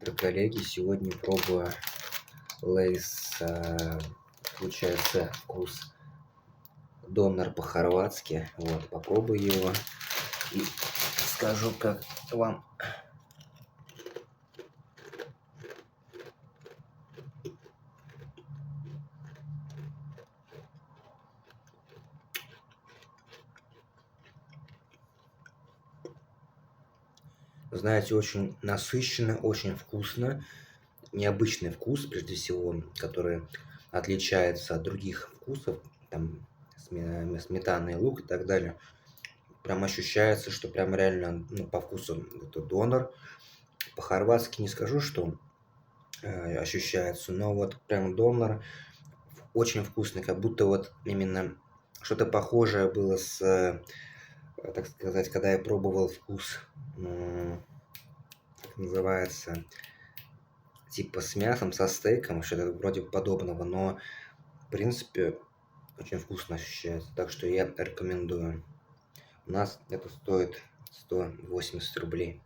утро, коллеги! Сегодня пробую Лейс, получается, вкус донор по-хорватски. Вот, попробую его и скажу, как вам. Знаете, очень насыщенно, очень вкусно. Необычный вкус, прежде всего, который отличается от других вкусов, там, сметана и лук и так далее. Прям ощущается, что прям реально, ну, по вкусу это донор. По-хорватски не скажу, что ощущается, но вот прям донор очень вкусный, как будто вот именно что-то похожее было с, так сказать, когда я пробовал вкус, как называется, типа с мясом, со стейком, что-то вроде подобного, но в принципе очень вкусно ощущается, так что я рекомендую. У нас это стоит 180 рублей.